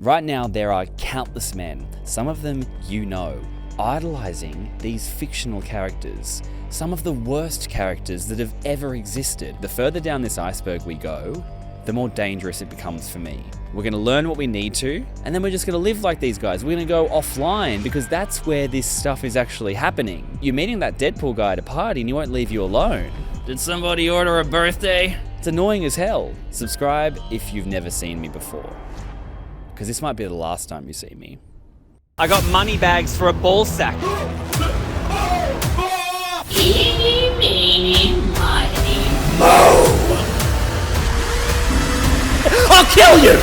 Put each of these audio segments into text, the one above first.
Right now, there are countless men, some of them you know, idolizing these fictional characters. Some of the worst characters that have ever existed. The further down this iceberg we go, the more dangerous it becomes for me. We're gonna learn what we need to, and then we're just gonna live like these guys. We're gonna go offline, because that's where this stuff is actually happening. You're meeting that Deadpool guy at a party and he won't leave you alone. Did somebody order a birthday? It's annoying as hell. Subscribe if you've never seen me before, because this might be the last time you see me. I got money bags for a ball sack. Eeny, meeny, miny, moe. I'll kill you!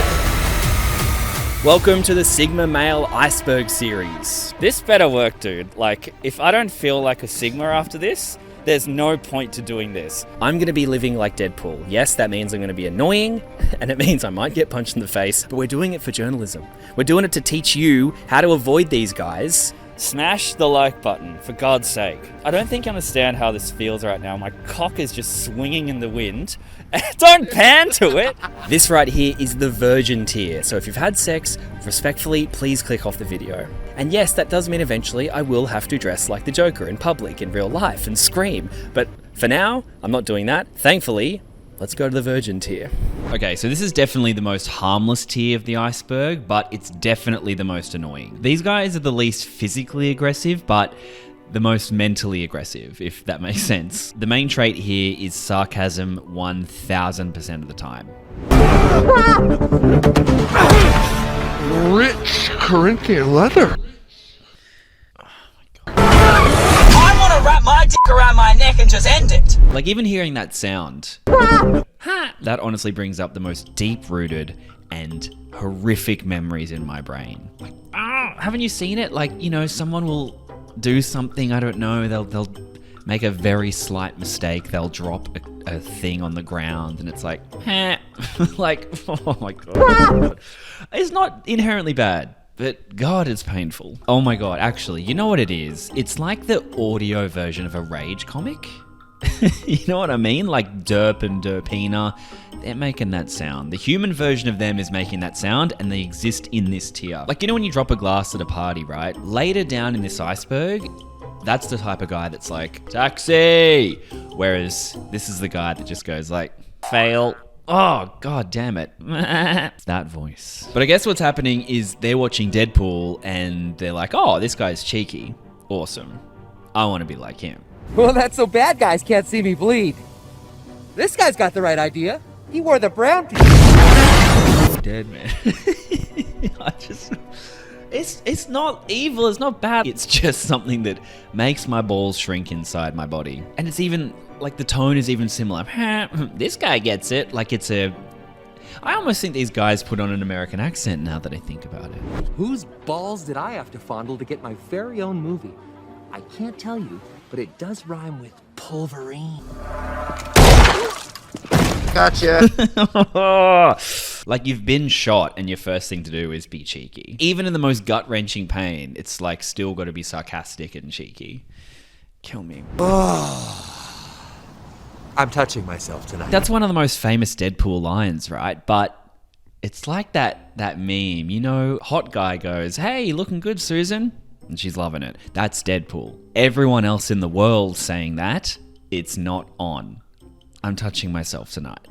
Welcome to the Sigma Male Iceberg series. This better work, dude. Like, if I don't feel like a Sigma after this, there's no point to doing this. I'm gonna be living like Deadpool. Yes, that means I'm gonna be annoying, and it means I might get punched in the face, but we're doing it for journalism. We're doing it to teach you how to avoid these guys. Smash the like button, for God's sake. I don't think you understand how this feels right now. My cock is just swinging in the wind. Don't pan to it! This right here is the virgin tier, so if you've had sex, respectfully, please click off the video. And yes, that does mean eventually I will have to dress like the Joker in public, in real life, and scream. But for now, I'm not doing that. Thankfully, let's go to the virgin tier. Okay, so this is definitely the most harmless tier of the iceberg, but it's definitely the most annoying. These guys are the least physically aggressive, but the most mentally aggressive, if that makes sense. The main trait here is sarcasm 1000% of the time. Rich Corinthian leather. I want to wrap my dick around my neck and just end it. Like, even hearing that sound, that honestly brings up the most deep-rooted and horrific memories in my brain. Like, haven't you seen it? Like, you know, someone will do something, I don't know, they'll make a very slight mistake, they'll drop a thing on the ground, and it's like, like, oh my god. It's not inherently bad, but God, it's painful. Oh my god, actually, you know what it is? It's like the audio version of a Rage comic. You know what I mean? Like Derp and Derpina, they're making that sound. The human version of them is making that sound, and they exist in this tier. Like, you know when you drop a glass at a party, right? Later down in this iceberg, that's the type of guy that's like, taxi! Whereas this is the guy that just goes like, fail. Oh, god damn it. That voice. But I guess what's happening is they're watching Deadpool and they're like, oh, this guy's cheeky. Awesome. I want to be like him. Well, that's so bad guys can't see me bleed. This guy's got the right idea. He wore the brown t-shirt. Dead, man. It's not evil, it's not bad. It's just something that makes my balls shrink inside my body. And it's even, like, the tone is even similar. This guy gets it. Like, I almost think these guys put on an American accent now that I think about it. Whose balls did I have to fondle to get my very own movie? I can't tell you, but it does rhyme with pulverine. Gotcha. Like, you've been shot and your first thing to do is be cheeky. Even in the most gut-wrenching pain, it's like still got to be sarcastic and cheeky. Kill me. I'm touching myself tonight. That's one of the most famous Deadpool lines, right? But it's like that meme, you know, hot guy goes, hey, you looking good, Susan? And she's loving it. That's Deadpool. Everyone else in the world saying that, it's not on. I'm touching myself tonight.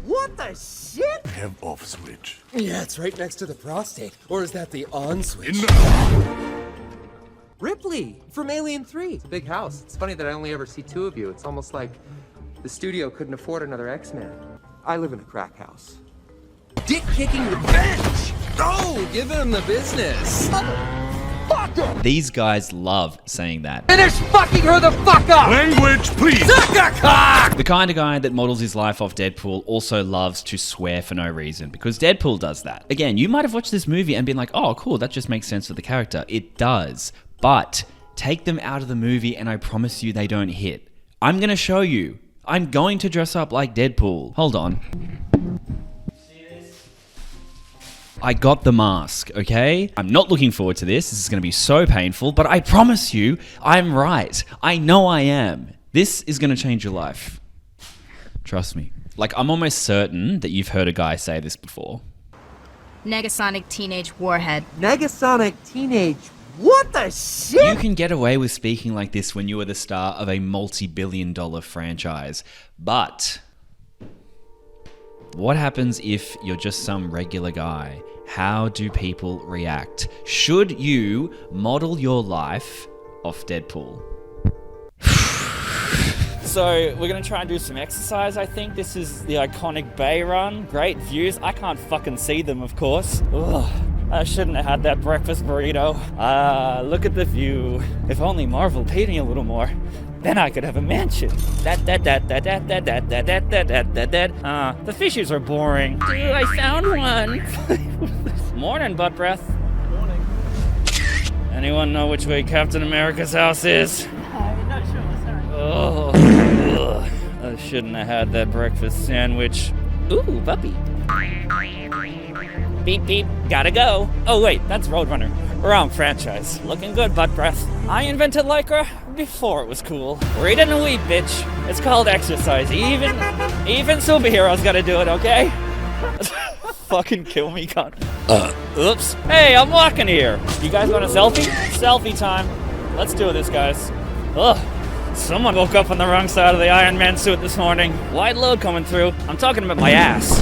What the shit? Have off switch. Yeah, it's right next to the prostate. Or is that the on switch? Ripley from Alien 3. It's a big house. It's funny that I only ever see two of you. It's almost like the studio couldn't afford another X-Man. I live in a crack house. Dick-kicking revenge! Oh, give him the business. These guys love saying that. Finish fucking her the fuck up! Language, please. The kind of guy that models his life off Deadpool also loves to swear for no reason, because Deadpool does that. Again, you might have watched this movie and been like, oh, cool, that just makes sense for the character. It does. But take them out of the movie and I promise you they don't hit. I'm going to show you. I'm going to dress up like Deadpool. Hold on. I got the mask, okay? I'm not looking forward to this. This is going to be so painful, but I promise you, I'm right. I know I am. This is going to change your life. Trust me. Like, I'm almost certain that you've heard a guy say this before. Negasonic Teenage Warhead. Negasonic Teenage. What the shit? You can get away with speaking like this when you are the star of a multi-billion-dollar franchise. But what happens if you're just some regular guy? How do people react? Should you model your life off Deadpool? So we're gonna try and do some exercise, I think. This is the iconic Bay Run. Great views. I can't fucking see them, of course. Ugh, I shouldn't have had that breakfast burrito. Look at the view. If only Marvel paid me a little more, then I could have a mansion. The fishes are boring. Dude, I found one. Morning, butt breath. Morning. Anyone know which way Captain America's house is? I'm not sure, sorry. Oh, ugh. I shouldn't have had that breakfast sandwich. Ooh, puppy. Beep, beep, gotta go. Oh, wait, that's Roadrunner. Wrong franchise. Looking good, butt breath. I invented Lycra before it was cool. Read it in a week, bitch. It's called exercise. Even superheroes gotta do it, okay? Fucking kill me, cunt. Oops. Hey, I'm walking here. You guys want a selfie? Selfie time. Let's do this, guys. Ugh. Someone woke up on the wrong side of the Iron Man suit this morning. Wide load coming through. I'm talking about my ass.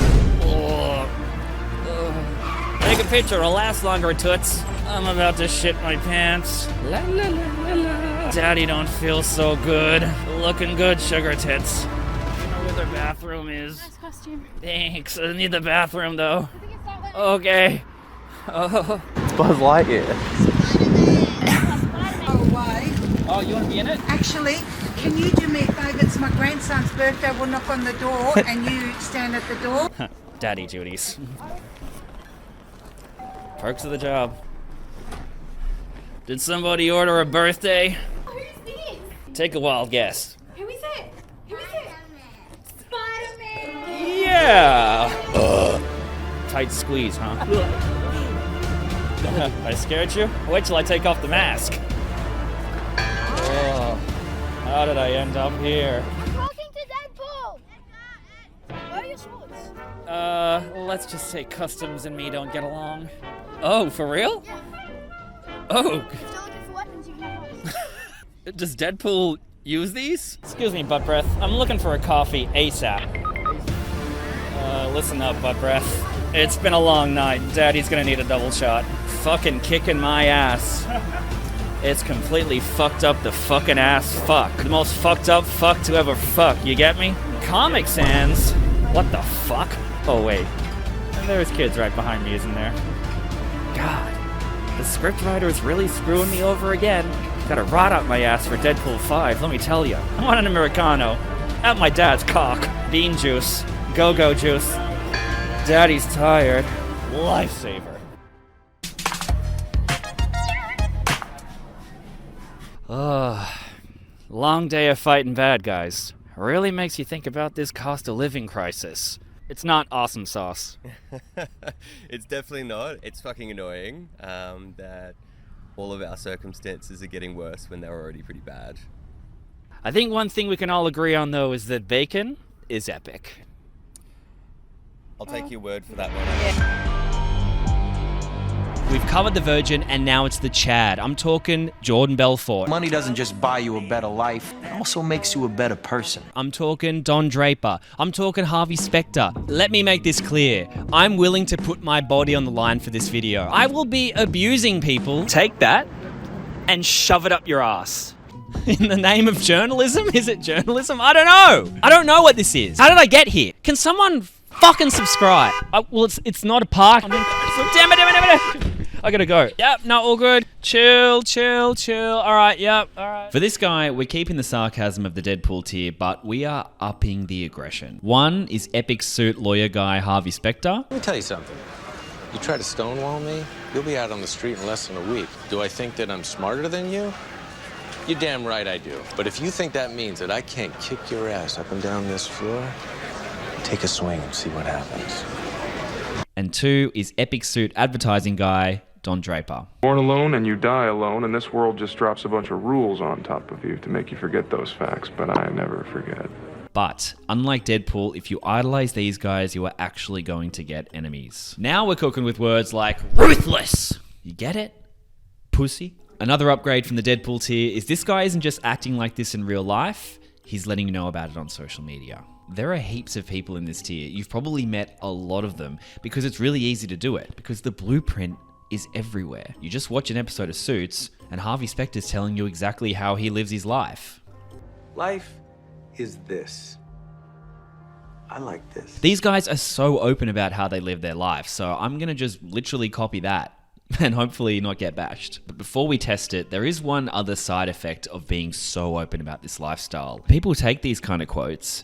Take a picture, it'll last longer, toots. I'm about to shit my pants. La la la la la. Daddy don't feel so good. Looking good, sugar tits. I don't know where their bathroom is. Nice costume. Thanks, I need the bathroom though. I think it's that way. Okay. Oh. It's Buzz Lightyear. Oh, you want to be in it? Actually, can you do me a favour? It's my grandson's birthday. We'll knock on the door and you stand at the door. Daddy duties. Perks of the job. Did somebody order a birthday? Who's this? Take a wild guess. Who is it? Who is it? Spider-Man! Yeah! Tight squeeze, huh? I scared you? Wait till I take off the mask. Oh, how did I end up here? I'm talking to Deadpool! Where are your shorts? Let's just say customs and me don't get along. Oh, for real? Yeah. Oh. Still looking for weapons you can use. Does Deadpool use these? Excuse me, butt breath. I'm looking for a coffee ASAP. Listen up, butt breath. It's been a long night. Daddy's gonna need a double shot. Fucking kicking my ass. It's completely fucked up the fucking ass fuck. The most fucked up fuck to ever fuck, you get me? Comic Sans? What the fuck? Oh wait, there's kids right behind me, isn't there? God, the scriptwriter is really screwing me over again. Gotta rot up my ass for Deadpool 5, let me tell you. I want an Americano. At my dad's cock. Bean juice. Go-go juice. Daddy's tired. Lifesaver. Long day of fighting bad guys. Really makes you think about this cost of living crisis. It's not awesome sauce. It's definitely not. It's fucking annoying that all of our circumstances are getting worse when they're already pretty bad. I think one thing we can all agree on, though, is that bacon is epic. I'll take your word for that one. We've covered the Virgin, and now it's the Chad. I'm talking Jordan Belfort. Money doesn't just buy you a better life, it also makes you a better person. I'm talking Don Draper. I'm talking Harvey Specter. Let me make this clear. I'm willing to put my body on the line for this video. I will be abusing people. Take that and shove it up your ass. In the name of journalism? Is it journalism? I don't know. I don't know what this is. How did I get here? Can someone fucking subscribe? Well, it's not a park. Damn it. I gotta go. Yep, no, all good. Chill. All right, yep, all right. For this guy, we're keeping the sarcasm of the Deadpool tier, but we are upping the aggression. One is epic suit lawyer guy Harvey Specter. Let me tell you something. You try to stonewall me, you'll be out on the street in less than a week. Do I think that I'm smarter than you? You're damn right I do. But if you think that means that I can't kick your ass up and down this floor, take a swing and see what happens. And two is epic suit advertising guy Don Draper. Born alone and you die alone, and this world just drops a bunch of rules on top of you to make you forget those facts, but I never forget. But unlike Deadpool, if you idolize these guys, you are actually going to get enemies. Now we're cooking with words like ruthless. You get it? Pussy. Another upgrade from the Deadpool tier is this guy isn't just acting like this in real life, he's letting you know about it on social media. There are heaps of people in this tier. You've probably met a lot of them because it's really easy to do it, because the blueprint is everywhere. You just watch an episode of Suits and Harvey Specter's telling you exactly how he lives his life. Life is this. I like this. These guys are so open about how they live their life, so I'm gonna just literally copy that and hopefully not get bashed. But before we test it, there is one other side effect of being so open about this lifestyle. People take these kind of quotes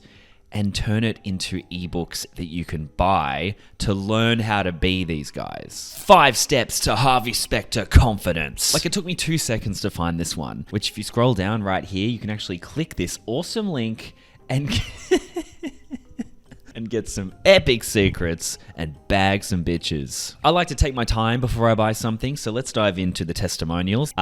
and turn it into ebooks that you can buy to learn how to be these guys. 5 steps to Harvey Specter confidence. Like, it took me 2 seconds to find this one, which if you scroll down right here, you can actually click this awesome link and and get some epic secrets and bag some bitches. I like to take my time before I buy something, so let's dive into the testimonials.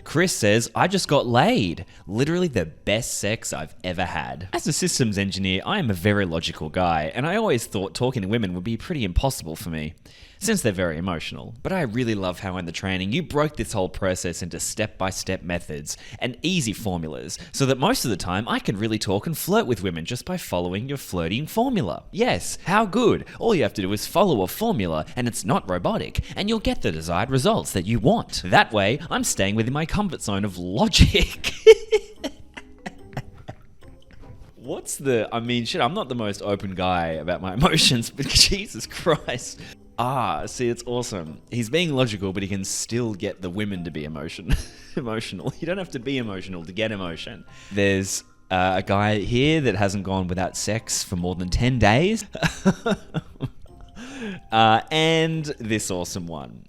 Chris says, I just got laid. Literally the best sex I've ever had. As a systems engineer, I am a very logical guy, and I always thought talking to women would be pretty impossible for me, since they're very emotional. But I really love how in the training you broke this whole process into step-by-step methods and easy formulas, so that most of the time I can really talk and flirt with women just by following your flirting formula. Yes, how good? All you have to do is follow a formula, and it's not robotic, and you'll get the desired results that you want. That way, I'm staying within my comfort zone of logic. I mean, shit, I'm not the most open guy about my emotions, but Jesus Christ. See, it's awesome. He's being logical, but he can still get the women to be emotional. You don't have to be emotional to get emotion. There's a guy here that hasn't gone without sex for more than 10 days. And this awesome one.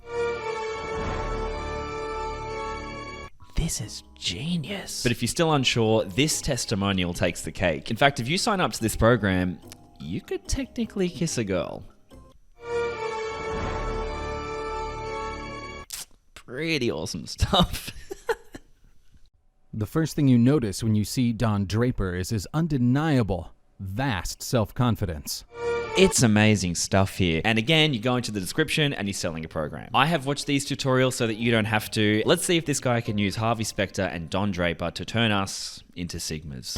This is genius. But if you're still unsure, this testimonial takes the cake. In fact, if you sign up to this program, you could technically kiss a girl. Pretty awesome stuff. The first thing you notice when you see Don Draper is his undeniable, vast self-confidence. It's amazing stuff here. And again, you go into the description and he's selling a program. I have watched these tutorials so that you don't have to. Let's see if this guy can use Harvey Specter and Don Draper to turn us into Sigmas.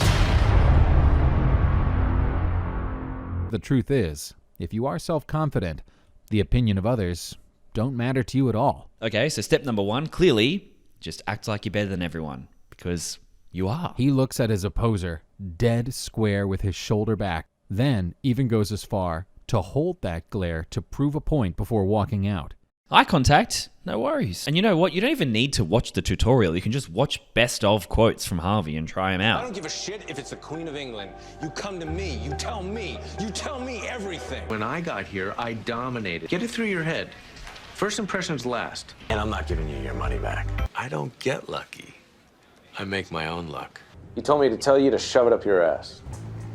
The truth is, if you are self-confident, the opinion of others don't matter to you at all. Okay, so step number 1, clearly, just act like you're better than everyone, because you are. He looks at his opposer, dead square with his shoulder back, then even goes as far to hold that glare to prove a point before walking out. Eye contact, no worries. And you know what? You don't even need to watch the tutorial. You can just watch best of quotes from Harvey and try them out. I don't give a shit if it's the Queen of England. You come to me, you tell me everything. When I got here, I dominated. Get it through your head. First impressions last. And I'm not giving you your money back. I don't get lucky. I make my own luck. You told me to tell you to shove it up your ass.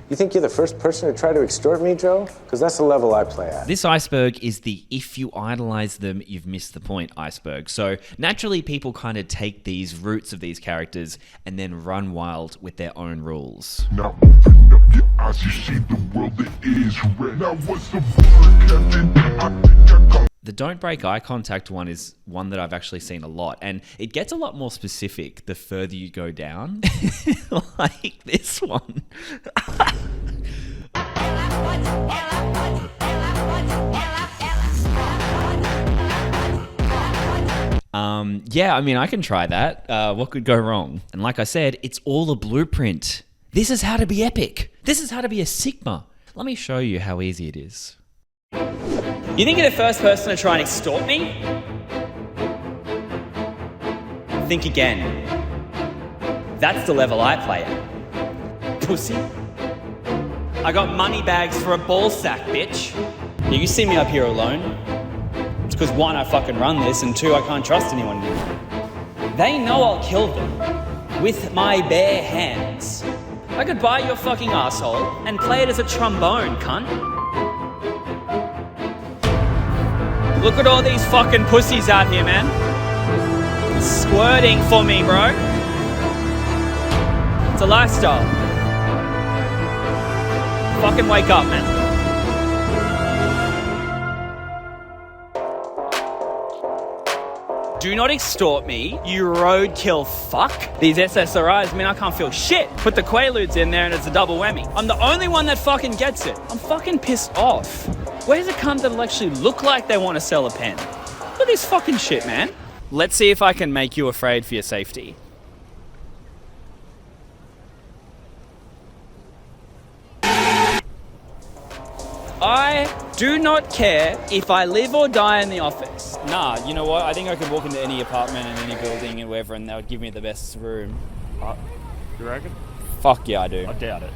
You think you're the first person to try to extort me, Joe? Because that's the level I play at. This iceberg is the if you idolize them, you've missed the point iceberg. So naturally people kind of take these roots of these characters and then run wild with their own rules. Now open up your eyes, you see the world that is red. Now what's the word, Captain? I think I got. The don't break eye contact one is one that I've actually seen a lot, and it gets a lot more specific the further you go down. Like this one. Yeah, I mean, I can try that. What could go wrong? And like I said, it's all a blueprint. This is how to be epic. This is how to be a Sigma. Let me show you how easy it is. You think you're the first person to try and extort me? Think again. That's the level I play at. Pussy. I got money bags for a ball sack, bitch. You see me up here alone. It's because 1, I fucking run this, and 2, I can't trust anyone anymore. They know I'll kill them with my bare hands. I could buy your fucking asshole and play it as a trombone, cunt. Look at all these fucking pussies out here, man. Squirting for me, bro. It's a lifestyle. Fucking wake up, man. Do not extort me, you roadkill fuck. These SSRIs mean I can't feel shit. Put the Quaaludes in there and it's a double whammy. I'm the only one that fucking gets it. I'm fucking pissed off. Where's a cunt that'll actually look like they want to sell a pen? Look at this fucking shit, man. Let's see if I can make you afraid for your safety. I do not care if I live or die in the office. Nah, you know what? I think I could walk into any apartment in any building and wherever and they would give me the best room. You reckon? Fuck yeah, I do. I doubt it.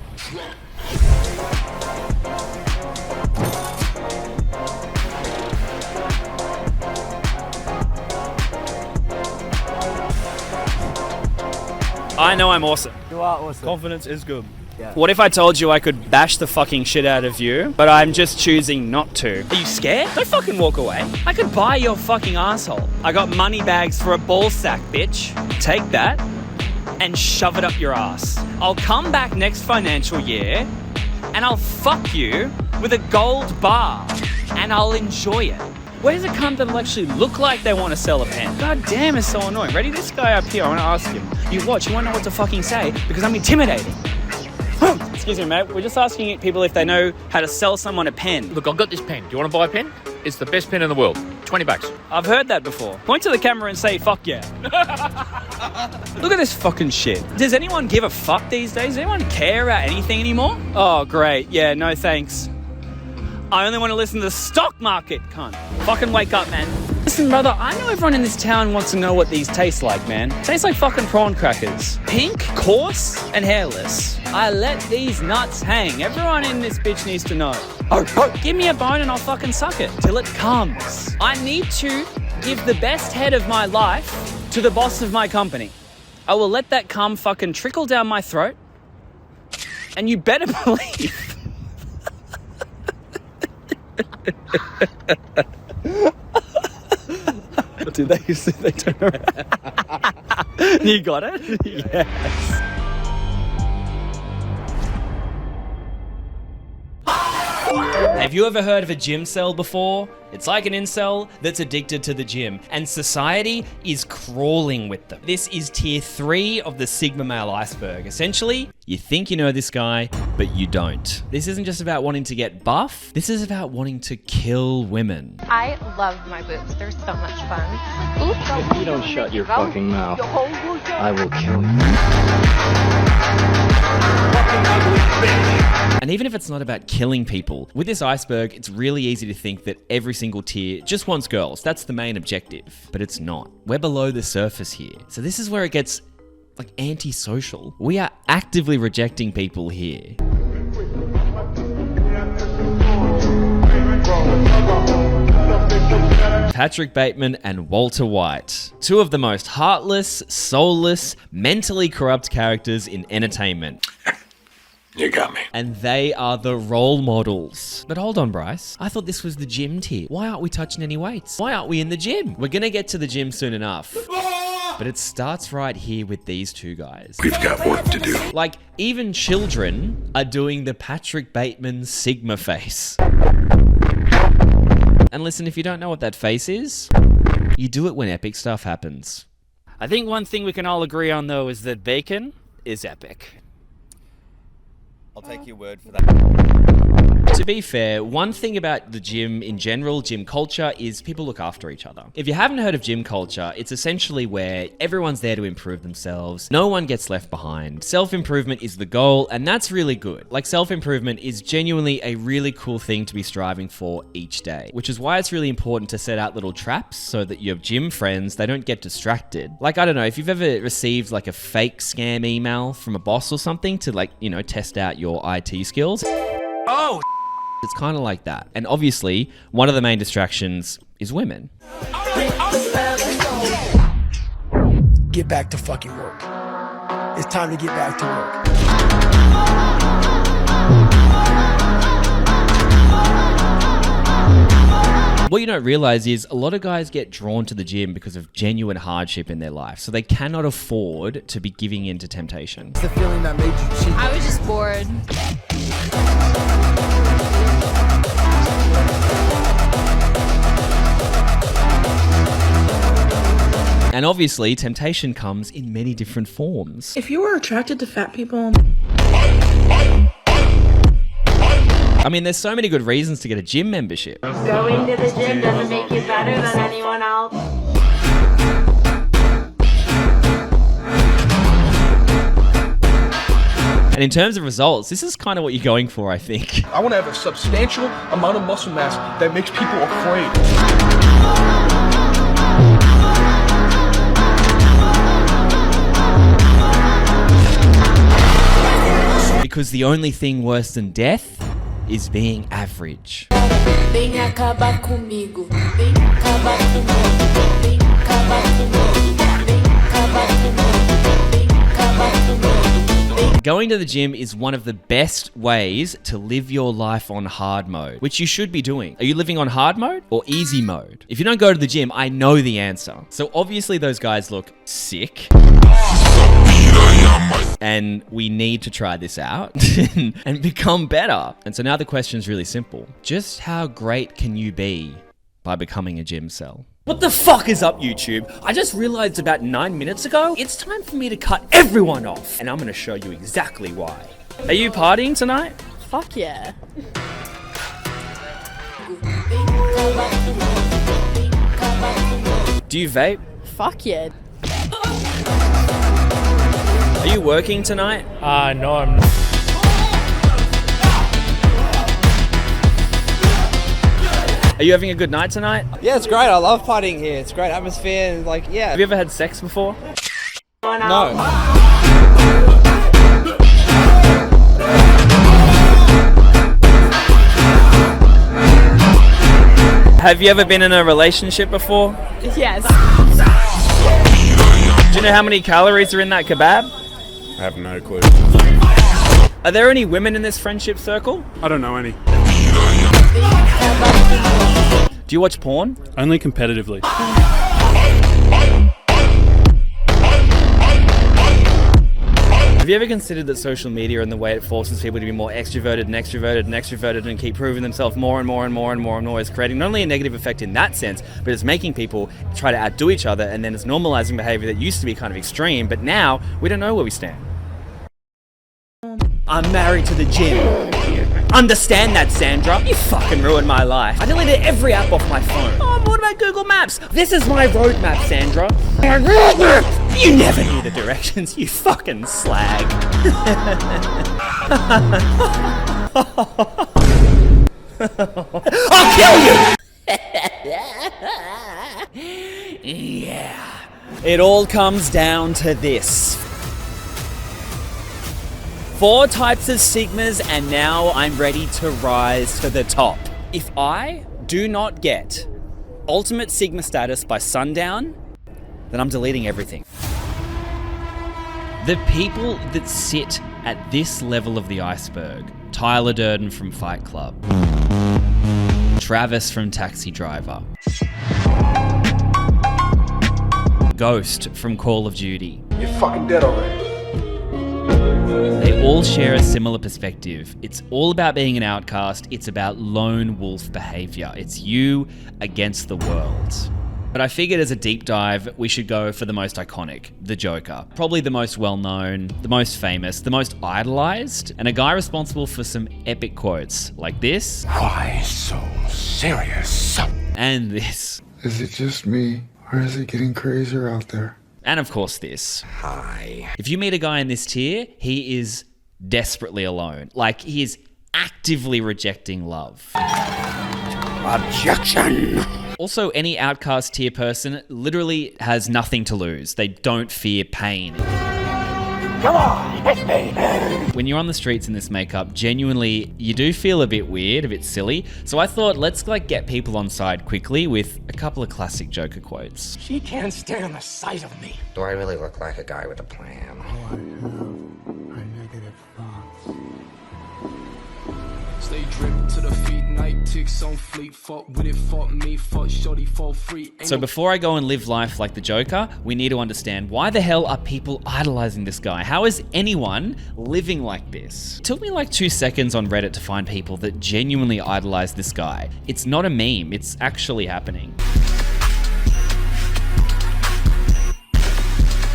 I know I'm awesome. You are awesome. Confidence is good. Yeah. What if I told you I could bash the fucking shit out of you, but I'm just choosing not to? Are you scared? Don't fucking walk away. I could buy your fucking asshole. I got money bags for a ball sack, bitch. Take that and shove it up your ass. I'll come back next financial year and I'll fuck you with a gold bar and I'll enjoy it. Where's a cunt that'll actually look like they want to sell a pen? God damn, it's so annoying. Ready? This guy up here, I want to ask him. You watch, you won't know what to fucking say because I'm intimidating. Excuse me, mate. We're just asking people if they know how to sell someone a pen. Look, I've got this pen. Do you want to buy a pen? It's the best pen in the world. $20. I've heard that before. Point to the camera and say, fuck yeah. Look at this fucking shit. Does anyone give a fuck these days? Does anyone care about anything anymore? Oh, great. Yeah, no thanks. I only want to listen to the stock market, cunt. Fucking wake up, man. Listen, brother, I know everyone in this town wants to know what these taste like, man. Tastes like fucking prawn crackers. Pink, coarse, and hairless. I let these nuts hang. Everyone in this bitch needs to know. Oh, give me a bone and I'll fucking suck it till it comes. I need to give the best head of my life to the boss of my company. I will let that cum fucking trickle down my throat. And you better believe... Did they turn around? You got it? Yes. Have you ever heard of a gym cell before? It's like an incel that's addicted to the gym, and society is crawling with them. This is tier 3 of the Sigma male iceberg. Essentially, you think you know this guy, but you don't. This isn't just about wanting to get buff, this is about wanting to kill women. I love my boobs, they're so much fun. Oops. If you don't shut your fucking mouth, I will kill you. And even if it's not about killing people, with this iceberg, it's really easy to think that every single tier just wants girls. That's the main objective. But it's not. We're below the surface here. So this is where it gets, like, antisocial. We are actively rejecting people here. Patrick Bateman and Walter White. Two of the most heartless, soulless, mentally corrupt characters in entertainment. You got me. And they are the role models. But hold on, Bryce. I thought this was the gym tier. Why aren't we touching any weights? Why aren't we in the gym? We're gonna get to the gym soon enough. But it starts right here with these two guys. We've got work to do. Like, even children are doing the Patrick Bateman Sigma face. And listen, if you don't know what that face is, you do it when epic stuff happens. I think one thing we can all agree on, though, is that bacon is epic. I'll take your word for that. To be fair, one thing about the gym in general, gym culture, is people look after each other. If you haven't heard of gym culture, it's essentially where everyone's there to improve themselves. No one gets left behind. Self-improvement is the goal, and that's really good. Like, self-improvement is genuinely a really cool thing to be striving for each day, which is why it's really important to set out little traps so that your gym friends, they don't get distracted. Like, I don't know, if you've ever received like a fake scam email from a boss or something to, like, you know, test out your IT skills. Oh! It's kind of like that. And obviously, one of the main distractions is women. Get back to fucking work. It's time to get back to work. What you don't realize is a lot of guys get drawn to the gym because of genuine hardship in their life, so they cannot afford to be giving in to temptation. It's the feeling that made you cheat. I was just bored. And obviously, temptation comes in many different forms. If you were attracted to fat people... I mean, there's so many good reasons to get a gym membership. Going to the gym doesn't make you better than anyone else. And in terms of results, this is kind of what you're going for, I think. I want to have a substantial amount of muscle mass that makes people afraid. Because the only thing worse than death is being average. Vem acabar comigo. Vem acabar comigo. Vem acabar comigo. Vem acabar comigo. Vem acabar comigo. Going to the gym is one of the best ways to live your life on hard mode, which you should be doing. Are you living on hard mode or easy mode? If you don't go to the gym, I know the answer. So obviously those guys look sick. And we need to try this out and become better. And so now the question is really simple. Just how great can you be by becoming a gym cell? What the fuck is up, YouTube? I just realized about 9 minutes ago, it's time for me to cut everyone off. And I'm gonna show you exactly why. Are you partying tonight? Fuck yeah. Do you vape? Fuck yeah. Are you working tonight? No, I'm not. Are you having a good night tonight? Yeah, it's great. I love partying here. It's a great atmosphere and like, yeah. Have you ever had sex before? No. Have you ever been in a relationship before? Yes. Do you know how many calories are in that kebab? I have no clue. Are there any women in this friendship circle? I don't know any. Do you watch porn? Only competitively. Have you ever considered that social media and the way it forces people to be more extroverted and extroverted and extroverted and keep proving themselves more and more and more and more and more is creating not only a negative effect in that sense, but it's making people try to outdo each other, and then it's normalizing behavior that used to be kind of extreme, but now we don't know where we stand. I'm married to the gym. Understand that, Sandra. You fucking ruined my life. I deleted every app off my phone. Oh, what about Google Maps? This is my roadmap, Sandra. My roadmap! You never knew the directions, you fucking slag. I'll kill you! Yeah. It all comes down to this. 4 types of Sigmas, and now I'm ready to rise to the top. If I do not get Ultimate Sigma status by sundown, then I'm deleting everything. The people that sit at this level of the iceberg: Tyler Durden from Fight Club, Travis from Taxi Driver, Ghost from Call of Duty. You're fucking dead already. They all share a similar perspective. It's all about being an outcast. It's about lone wolf behavior. It's you against the world. But I figured as a deep dive, we should go for the most iconic, the Joker. Probably the most well-known, the most famous, the most idolized, and a guy responsible for some epic quotes like this. Why so serious? And this. Is it just me, or is it getting crazier out there? And of course this. Hi. If you meet a guy in this tier, he is desperately alone. Like, he is actively rejecting love. Objection! Also, any outcast tier person literally has nothing to lose. They don't fear pain. Come on, hit me! When you're on the streets in this makeup, genuinely, you do feel a bit weird, a bit silly. So I thought, let's get people on side quickly with a couple of classic Joker quotes. She can't stand the sight of me. Do I really look like a guy with a plan? All I have are negative thoughts. Stay So before I go and live life like the Joker, we need to understand why the hell are people idolizing this guy? How is anyone living like this? It took me like 2 seconds on Reddit to find people that genuinely idolize this guy. It's not a meme, it's actually happening.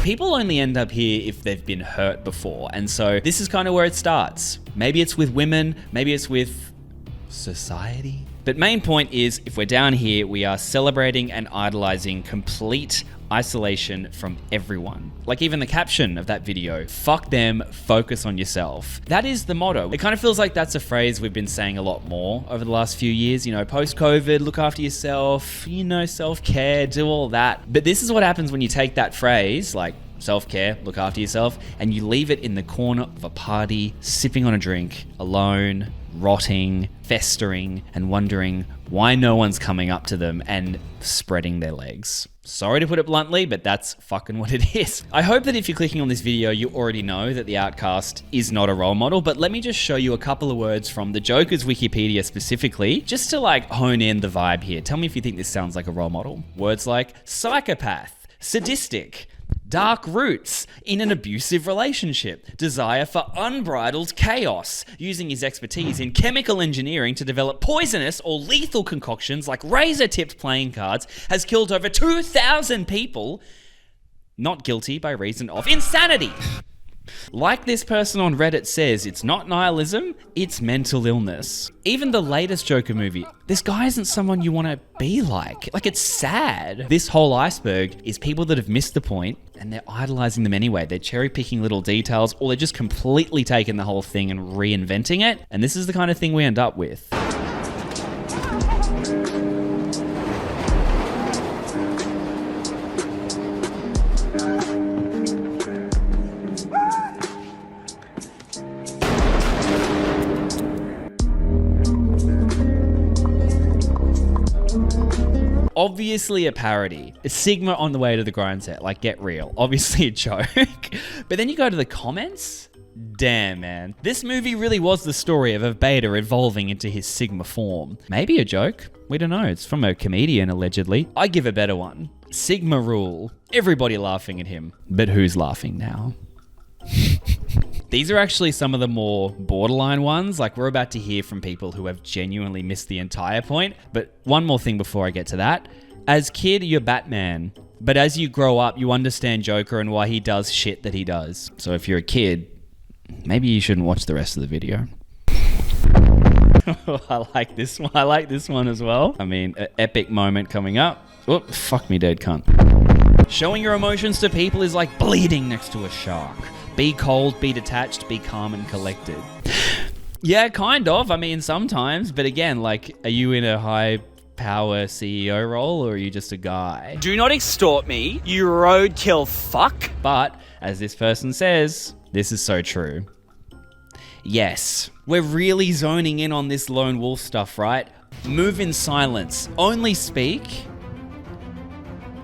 People only end up here if they've been hurt before, and so this is kind of where it starts. Maybe it's with women, maybe it's with society. But main point is, if we're down here, we are celebrating and idolizing complete isolation from everyone. Like even the caption of that video, fuck them, focus on yourself. That is the motto. It kind of feels like that's a phrase we've been saying a lot more over the last few years. You know, post-COVID, look after yourself, you know, self-care, do all that. But this is what happens when you take that phrase, like self-care, look after yourself, and you leave it in the corner of a party, sipping on a drink, alone, rotting, festering, and wondering why no one's coming up to them and spreading their legs. Sorry to put it bluntly, but that's fucking what it is. I hope that if you're clicking on this video, you already know that the outcast is not a role model, but let me just show you a couple of words from the Joker's Wikipedia specifically, just to like hone in the vibe here. Tell me if you think this sounds like a role model. Words like psychopath, sadistic, dark roots, in an abusive relationship, desire for unbridled chaos, using his expertise in chemical engineering to develop poisonous or lethal concoctions like razor-tipped playing cards, has killed over 2,000 people, not guilty by reason of insanity. Like this person on Reddit says, it's not nihilism, it's mental illness. Even the latest Joker movie, this guy isn't someone you want to be like. Like, it's sad. This whole Iceberg is people that have missed the point and they're idolizing them anyway. They're cherry picking little details, or they're just completely taking the whole thing and reinventing it. And this is the kind of thing we end up with. Obviously a parody. It's Sigma on the way to the grindset. Like, get real. Obviously a joke. But then you go to the comments. Damn, man. This movie really was the story of a beta evolving into his Sigma form. Maybe a joke. We don't know. It's from a comedian, allegedly. I give a better one. Sigma rule. Everybody laughing at him. But who's laughing now? These are actually some of the more borderline ones. Like, we're about to hear from people who have genuinely missed the entire point. But one more thing before I get to that. As kid, you're Batman. But as you grow up, you understand Joker and why he does shit that he does. So if you're a kid, maybe you shouldn't watch the rest of the video. I like this one. I like this one as well. I mean, an epic moment coming up. Oh, fuck me dead, cunt. Showing your emotions to people is like bleeding next to a shark. Be cold, be detached, be calm and collected. Yeah, kind of. I mean, sometimes. But again, like, are you in a high power CEO role or are you just a guy? Do not extort me, you roadkill fuck. But, as this person says, this is so true. Yes, we're really zoning in on this lone wolf stuff, right? Move in silence. Only speak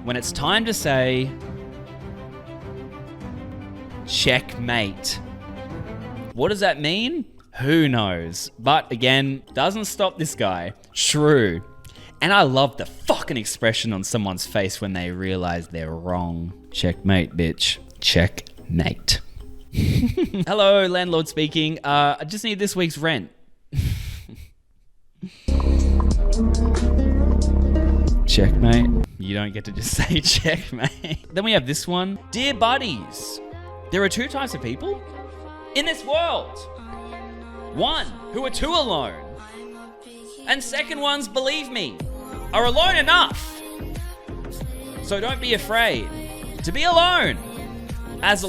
when it's time to say... checkmate. What does that mean? Who knows? But again, doesn't stop this guy. True. And I love the fucking expression on someone's face when they realize they're wrong. Checkmate, bitch. Checkmate. Hello, landlord speaking. I just need this week's rent. Checkmate. You don't get to just say checkmate. Then we have this one. Dear buddies. There are two types of people in this world. One, who are too alone. And second ones, believe me, are alone enough. So don't be afraid to be alone as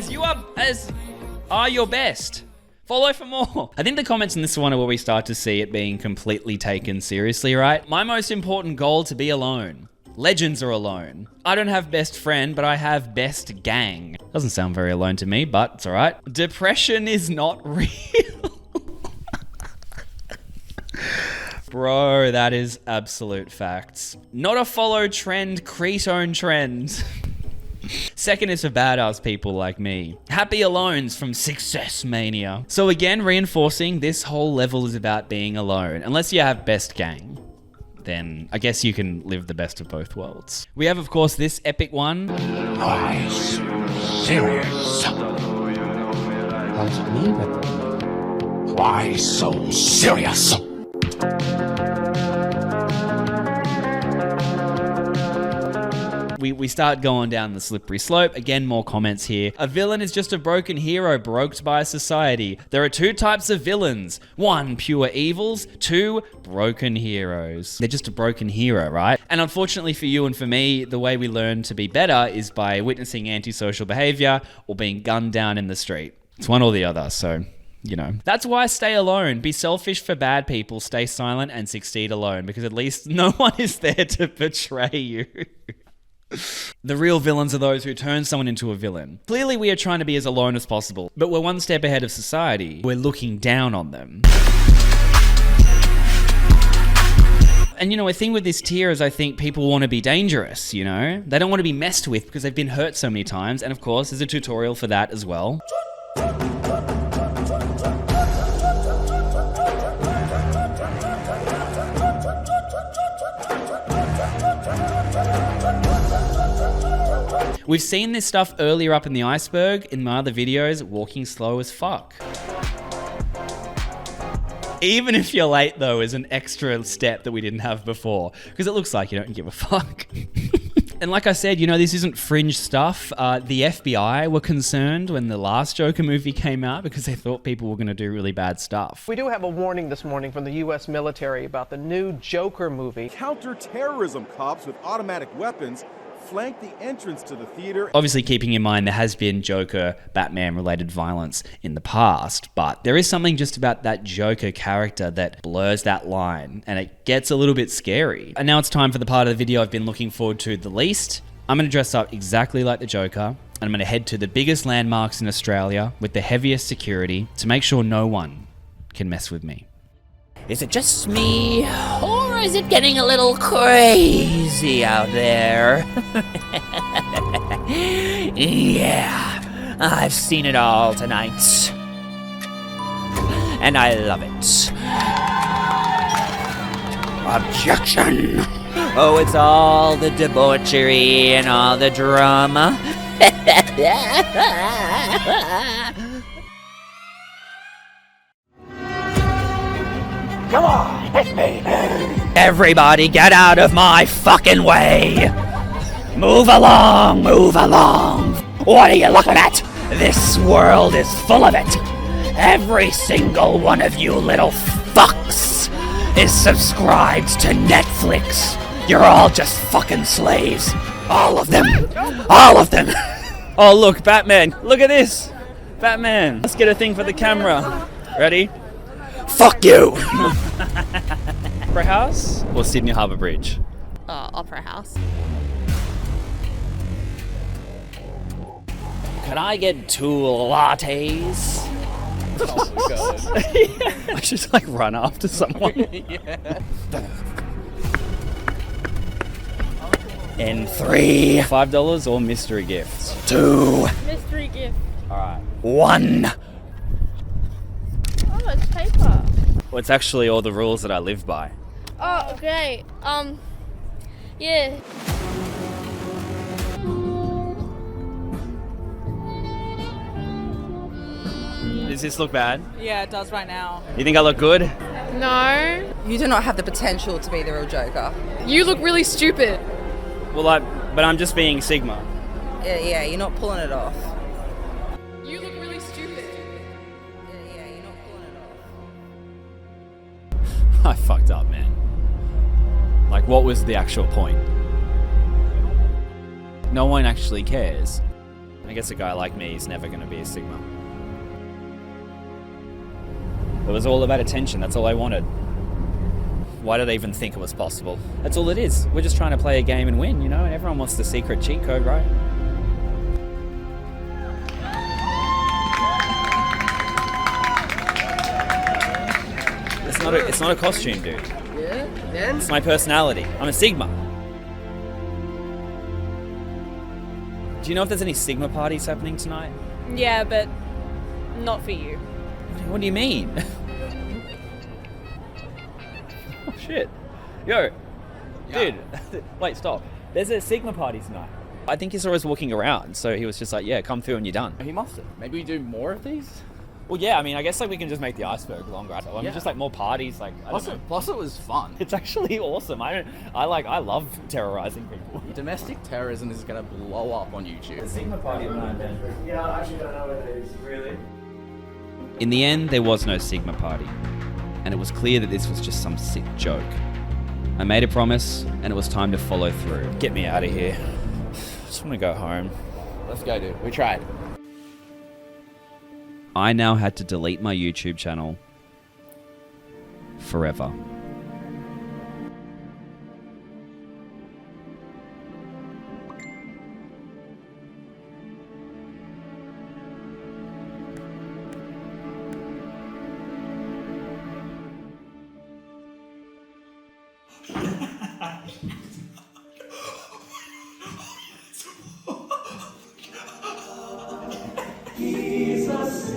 you are your best. Follow for more. I think the comments in this one are where we start to see it being completely taken seriously, right? My most important goal to be alone. Legends are alone. I don't have best friend, but I have best gang. Doesn't sound very alone to me, but it's all right. Depression is not real. Bro, that is absolute facts. Not a follow trend, Crete own trend. Second is for badass people like me. Happy alones from Success Mania. So again, reinforcing this whole level is about being alone. Unless you have best gang, then I guess you can live the best of both worlds. We have, of course, this epic one. Why so serious? Why so serious? We start going down the slippery slope. Again, more comments here. A villain is just a broken hero broked by society. There are two types of villains. One, pure evils. Two, broken heroes. They're just a broken hero, right? And unfortunately for you and for me, the way we learn to be better is by witnessing antisocial behavior or being gunned down in the street. It's one or the other, so... you know. That's why stay alone. Be selfish for bad people. Stay silent and succeed alone, because at least no one is there to betray you. The real villains are those who turn someone into a villain. Clearly we are trying to be as alone as possible, but we're one step ahead of society. We're looking down on them. And you know, a thing with this tier is I think people want to be dangerous, you know? They don't want to be messed with because they've been hurt so many times, and of course there's a tutorial for that as well. We've seen this stuff earlier up in the Iceberg in my other videos, walking slow as fuck. Even if you're late though is an extra step that we didn't have before, because it looks like you don't give a fuck. And like I said, you know, this isn't fringe stuff. The FBI were concerned when the last Joker movie came out because they thought people were going to do really bad stuff. We do have a warning this morning from the U.S. military about the new Joker movie. Counter-terrorism cops with automatic weapons flank the entrance to the theater. Obviously keeping in mind there has been Joker, Batman related violence in the past, but there is something just about that Joker character that blurs that line and it gets a little bit scary. And now it's time for the part of the video I've been looking forward to the least. I'm going to dress up exactly like the Joker and I'm going to head to the biggest landmarks in Australia with the heaviest security to make sure no one can mess with me. Is it just me, or is it getting a little crazy out there? Yeah, I've seen it all tonight. And I love it. Objection! Oh, it's all the debauchery and all the drama. Come on, hit me! Everybody get out of my fucking way! Move along, move along! What are you looking at? This world is full of it! Every single one of you little fucks is subscribed to Netflix! You're all just fucking slaves! All of them! All of them! Oh look, Batman! Look at this! Batman! Let's get a thing for the camera. Ready? Fuck you! Opera House or Sydney Harbour Bridge? Opera House. Can I get 2 lattes? Oh my god. Yeah. I should like run after someone. Yeah. In 3. $5 or mystery gifts? 2. Mystery gift. Alright. 1. Oh, it's paper. Well, it's actually all the rules that I live by. Oh, great. Yeah. Does this look bad? Yeah, it does right now. You think I look good? No. You do not have the potential to be the real Joker. You look really stupid. Well, but I'm just being Sigma. Yeah, you're not pulling it off. You look really stupid. Yeah, you're not pulling it off. I fucked up, man. Like, what was the actual point? No one actually cares. I guess a guy like me is never going to be a Sigma. It was all about attention, that's all I wanted. Why did I even think it was possible? That's all it is. We're just trying to play a game and win, you know? And everyone wants the secret cheat code, right? It's not a costume, dude. Yeah, then? It's my personality. I'm a Sigma. Do you know if there's any Sigma parties happening tonight? Yeah, but not for you. What do you mean? Oh, shit. Yo. Dude. Wait, stop. There's a Sigma party tonight. I think he saw us walking around, so he was just like, yeah, come through and you're done. He must have. Maybe we do more of these? Well, yeah, I mean, I guess like we can just make the Iceberg longer. I mean, just like more parties. Like, Plus it was fun. It's actually awesome. I love terrorizing people. Domestic terrorism is going to blow up on YouTube. The Sigma party tonight, man. Yeah, I actually don't know what it is. Really? In the end, there was no Sigma party, and it was clear that this was just some sick joke. I made a promise, and it was time to follow through. Get me out of here. I just want to go home. Let's go, dude. We tried. I now had to delete my YouTube channel forever. Jesus,